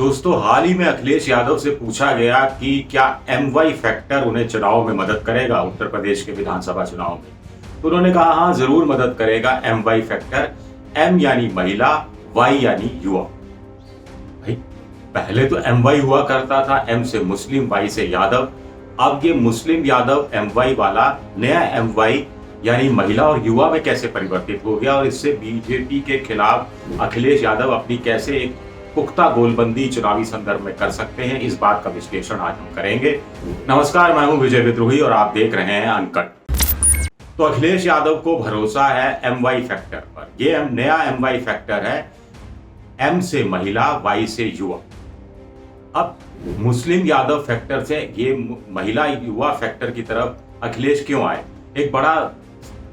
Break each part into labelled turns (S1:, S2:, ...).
S1: दोस्तों, हाल ही में अखिलेश यादव से पूछा गया कि क्या एमवाई फैक्टर उन्हें चुनाव में मदद करेगा, उत्तर प्रदेश के विधानसभा चुनाव में। तो उन्होंने कहा हाँ, जरूर मदद करेगा एमवाई फैक्टर। एम यानी महिला, वाई यानी युवा। भाई, पहले तो एमवाई हुआ करता था, एम से मुस्लिम, वाई से यादव। अब ये मुस्लिम यादव एमवाई वाला नया एमवाई यानी महिला और युवा में कैसे परिवर्तित हो गया, और इससे बीजेपी के खिलाफ अखिलेश यादव अपनी कैसे एक पुख्ता गोलबंदी चुनावी संदर्भ में कर सकते हैं, इस बात का विश्लेषण आज हम करेंगे। नमस्कार, मैं हूं विजय विद्रोही और आप देख रहे हैं अनकट। तो अखिलेश यादव को भरोसा है एमवाई फैक्टर पर। यह नया एमवाई फैक्टर है, एम से महिला, वाई से युवा। अब मुस्लिम यादव फैक्टर से ये महिला युवा फैक्टर की तरफ अखिलेश क्यों आए? एक बड़ा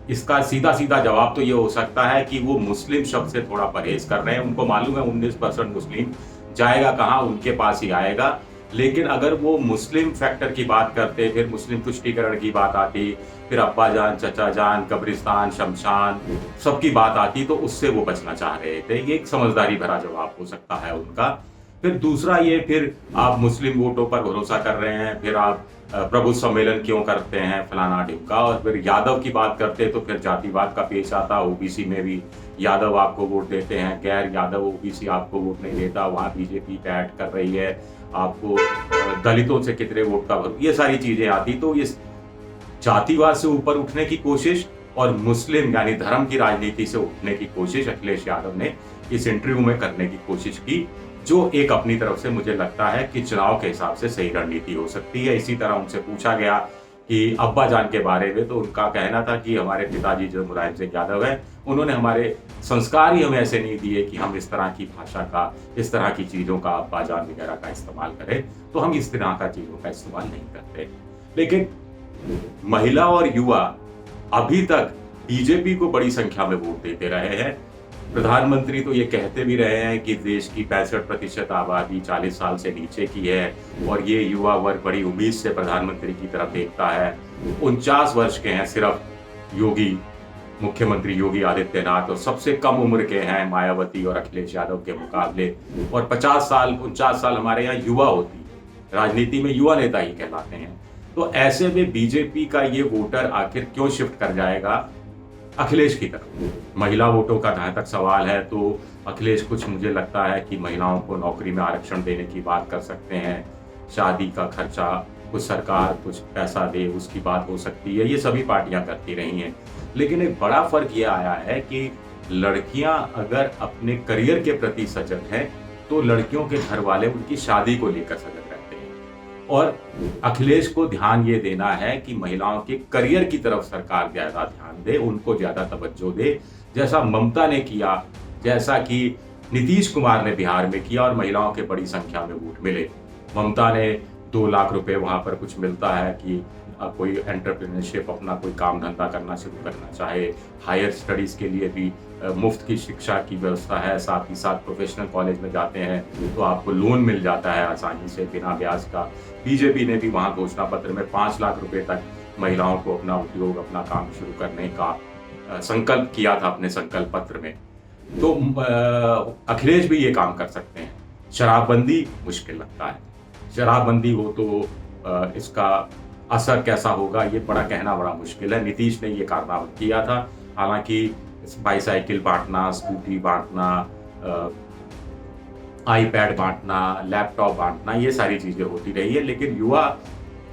S1: इसका सीधा सीधा जवाब तो ये हो सकता है कि वो मुस्लिम शब्द से थोड़ा परहेज कर रहे हैं। उनको मालूम है 19% मुस्लिम जाएगा कहाँ, उनके पास ही आएगा। लेकिन अगर वो मुस्लिम फैक्टर की बात करते, फिर मुस्लिम तुष्टीकरण की बात आती, फिर अब्बा जान, चचा जान, कब्रिस्तान, शमशान, सबकी बात आती, तो उससे वो बचना चाह रहे थे। ये एक समझदारी भरा जवाब हो सकता है उनका। फिर दूसरा ये, फिर आप मुस्लिम वोटों पर भरोसा कर रहे हैं, फिर आप प्रभु सम्मेलन क्यों करते हैं, फलाना ढिमका। और फिर यादव की बात करते तो फिर जातिवाद का पेश आता। ओबीसी में भी यादव आपको वोट देते हैं, गैर यादव ओबीसी आपको वोट नहीं देता, वहाँ बीजेपी ऐड कर रही है। आपको दलितों से कितने वोट का, ये सारी चीजें आती। तो इस जातिवाद से ऊपर उठने की कोशिश और मुस्लिम यानी धर्म की राजनीति से उठने की कोशिश अखिलेश यादव ने इस इंटरव्यू में करने की कोशिश की, जो एक अपनी तरफ से मुझे लगता है कि चुनाव के हिसाब से सही रणनीति हो सकती है। इसी तरह उनसे पूछा गया कि अब्बा जान के बारे में, तो उनका कहना था कि हमारे पिताजी जो मुलायम सिंह यादव है, उन्होंने हमारे संस्कार ही हमें ऐसे नहीं दिए कि हम इस तरह की भाषा का, इस तरह की चीजों का, अब्बा जान वगैरह का इस्तेमाल करें, तो हम इस तरह का चीजों का इस्तेमाल नहीं करते। लेकिन महिला और युवा अभी तक बीजेपी को बड़ी संख्या में वोट देते रहे हैं। प्रधानमंत्री तो ये कहते भी रहे हैं कि देश की 65% आबादी 40 साल से नीचे की है और ये युवा वर्ग बड़ी उम्मीद से प्रधानमंत्री की तरफ देखता है। 49 वर्ष के हैं सिर्फ योगी, मुख्यमंत्री योगी आदित्यनाथ, और सबसे कम उम्र के हैं मायावती और अखिलेश यादव के मुकाबले। और 50 साल 49 साल हमारे यहाँ युवा होती, राजनीति में युवा नेता ही कहलाते हैं। तो ऐसे में बीजेपी का ये वोटर आखिर क्यों शिफ्ट कर जाएगा अखिलेश की तरफ? महिला वोटों का जहां तक सवाल है, तो अखिलेश कुछ मुझे लगता है कि महिलाओं को नौकरी में आरक्षण देने की बात कर सकते हैं। शादी का खर्चा कुछ सरकार कुछ पैसा दे, उसकी बात हो सकती है। ये सभी पार्टियां करती रही हैं। लेकिन एक बड़ा फर्क ये आया है कि लड़कियां अगर अपने करियर के प्रति सजग हैं, तो लड़कियों के घर वाले उनकी शादी को लेकर सजग रहते हैं। और अखिलेश को ध्यान ये देना है कि महिलाओं के करियर की तरफ सरकार ज्यादा ध्यान दे, उनको ज्यादा तवज्जो दे, जैसा ममता ने किया, जैसा कि नीतीश कुमार ने बिहार में किया और महिलाओं के बड़ी संख्या में वोट मिले। ममता ने 2 लाख रुपए वहां पर कुछ मिलता है कि कोई एंटरप्रेन्योरशिप, अपना कोई काम धंधा करना शुरू करना चाहे, हायर स्टडीज के लिए भी मुफ्त की शिक्षा की व्यवस्था है। साथ ही साथ प्रोफेशनल कॉलेज में जाते हैं तो आपको लोन मिल जाता है आसानी से, बिना ब्याज का। बीजेपी ने भी वहां घोषणा पत्र में 5 लाख रुपए तक महिलाओं को अपना उद्योग, अपना काम शुरू करने का संकल्प किया था अपने संकल्प पत्र में। तो अखिलेश भी ये काम कर सकते हैं। शराबबंदी मुश्किल लगता है, शराबबंदी हो तो इसका असर कैसा होगा ये बड़ा कहना बड़ा मुश्किल है। नीतीश ने ये कारनामा किया था, हालांकि बाईसाइकिल बांटना, स्कूटी बांटना, आईपैड बांटना, लैपटॉप बांटना, ये सारी चीजें होती रही है। लेकिन युवा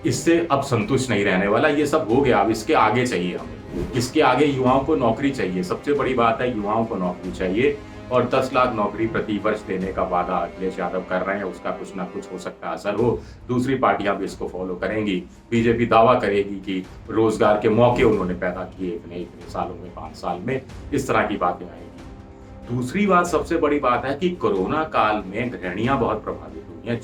S1: इससे अब संतुष्ट नहीं रहने वाला। ये सब हो गया, अब इसके आगे चाहिए हमें। इसके आगे युवाओं को नौकरी चाहिए। सबसे बड़ी बात है, युवाओं को नौकरी चाहिए। और 10 लाख नौकरी प्रति वर्ष देने का वादा अखिलेश यादव कर रहे हैं, उसका कुछ ना कुछ हो सकता है असर हो। दूसरी पार्टियां भी इसको फॉलो करेंगी। बीजेपी दावा करेगी कि रोजगार के मौके उन्होंने पैदा किए इतने सालों में, 5 साल में, इस तरह की बातें आएंगी। दूसरी बात, सबसे बड़ी बात है कि कोरोना काल में गृहिणियां बहुत प्रभावित हुई हैं।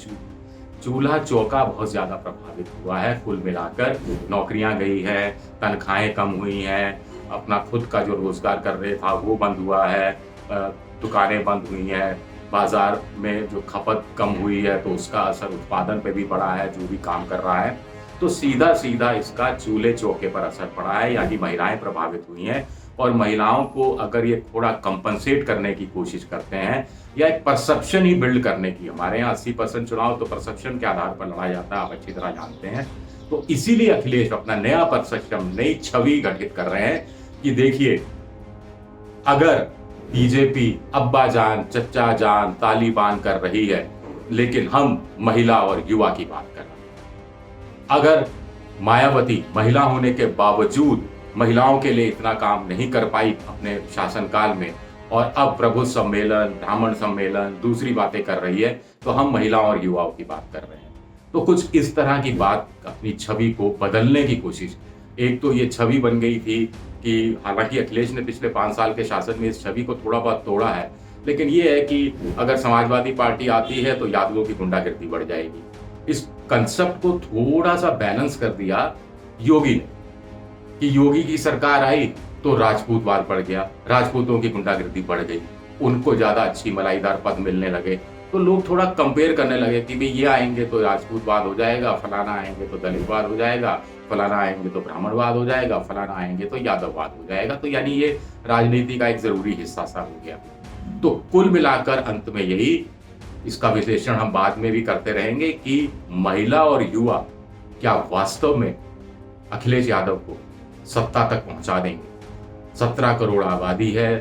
S1: चूल्हा चौका बहुत ज्यादा प्रभावित हुआ है। कुल मिलाकर नौकरियां गई है, तनख्वाहें कम हुई हैं, अपना खुद का जो रोजगार कर रहे था वो बंद हुआ है, दुकानें बंद हुई हैं, बाजार में जो खपत कम हुई है तो उसका असर उत्पादन पे भी पड़ा है, जो भी काम कर रहा है। तो सीधा सीधा इसका चूल्हे चौके पर असर पड़ा है, यानी महिलाएं प्रभावित हुई हैं। और महिलाओं को अगर ये थोड़ा कंपनसेट करने की कोशिश करते हैं या एक परसेप्शन ही बिल्ड करने की, हमारे यहाँ 80% चुनाव तो परसेप्शन के आधार पर लड़ा जाता है, आप अच्छी तरह जानते हैं। तो इसीलिए अखिलेश अपना नया परसेप्शन, नई छवि गठित कर रहे हैं कि देखिए, अगर बीजेपी अब्बा जान चच्चा जान तालिबान कर रही है, लेकिन हम महिला और युवा की बात कर रहे हैं। अगर मायावती महिला होने के बावजूद महिलाओं के लिए इतना काम नहीं कर पाई अपने शासनकाल में, और अब प्रभु सम्मेलन, ब्राह्मण सम्मेलन, दूसरी बातें कर रही है, तो हम महिलाओं और युवाओं की बात कर रहे हैं। तो कुछ इस तरह की बात, अपनी छवि को बदलने की कोशिश। एक तो ये छवि बन गई थी कि हालांकि अखिलेश ने पिछले 5 साल के शासन में इस छवि को थोड़ा बहुत तोड़ा है, लेकिन ये है कि अगर समाजवादी पार्टी आती है तो यादवों की गुंडागिर्दी बढ़ जाएगी। इस कंसेप्ट को थोड़ा सा बैलेंस कर दिया योगी ने, कि योगी की सरकार आई तो राजपूतवाद बढ़ गया, राजपूतों की गुंडागिर्दी बढ़ गई, उनको ज्यादा अच्छी मलाईदार पद मिलने लगे, तो लोग थोड़ा कंपेयर करने लगे कि भाई ये आएंगे तो राजपूतवाद हो जाएगा, फलाना आएंगे तो दलितवाद हो जाएगा, फलाना आएंगे तो ब्राह्मणवाद हो जाएगा, फलाना आएंगे तो यादववाद हो जाएगा। तो यानी ये राजनीति का एक जरूरी हिस्सा सा हो गया। तो कुल मिलाकर अंत में यही, इसका विश्लेषण हम बाद में भी करते रहेंगे कि महिला और युवा क्या वास्तव में अखिलेश यादव को सत्ता तक पहुंचा देंगे। 17 करोड़ आबादी है,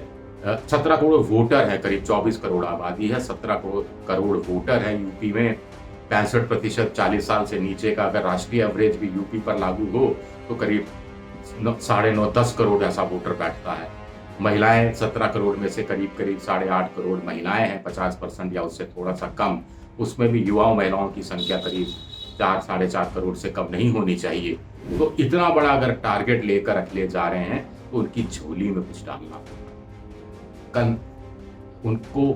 S1: 17 करोड़ वोटर है, करीब 24 करोड़ आबादी है, 17 करोड़ वोटर है यूपी में। 65% 40 साल से नीचे का अगर राष्ट्रीय एवरेज भी यूपी पर लागू हो तो करीब 9.5-10 करोड़ ऐसा वोटर बैठता है। महिलाएं 17 करोड़ में से करीब 8.5 करोड़ महिलाएं हैं, 50% या उससे थोड़ा सा कम। उसमें भी युवाओं महिलाओं की संख्या करीब 4-4.5 करोड़ से कम नहीं होनी चाहिए। तो इतना बड़ा अगर टारगेट लेकर अखिलेश जा रहे हैं तो उनकी झोली में कुछ डालना होगा, उनको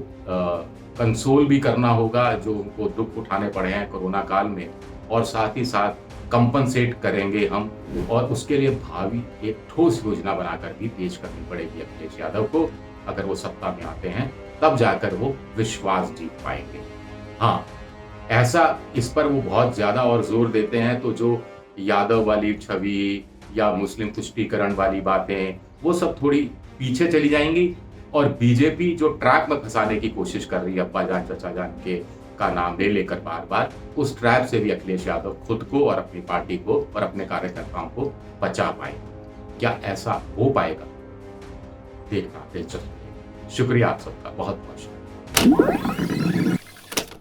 S1: कंसोल भी करना होगा जो उनको दुख उठाने पड़े हैं कोरोना काल में, और साथ ही साथ कंपनसेट करेंगे हम, और उसके लिए भावी एक ठोस योजना बनाकर भी पेश करनी पड़ेगी अखिलेश यादव को। अगर वो सत्ता में आते हैं तब जाकर वो विश्वास जीत पाएंगे। हाँ, ऐसा इस पर वो बहुत ज्यादा और जोर देते हैं तो जो यादव वाली छवि या मुस्लिम तुष्टीकरण वाली बातें वो सब थोड़ी पीछे चली जाएंगी, और बीजेपी जो ट्रैप में फंसाने की कोशिश कर रही है अब्बा जान चचा जान के का नाम ले लेकर बार बार, उस ट्रैप से भी अखिलेश यादव खुद को और अपनी पार्टी को और अपने कार्यकर्ताओं को बचा पाएंगे। क्या ऐसा हो पाएगा, देखना दिलचस्प है। शुक्रिया आप सबका, बहुत बहुत शुक्रिया।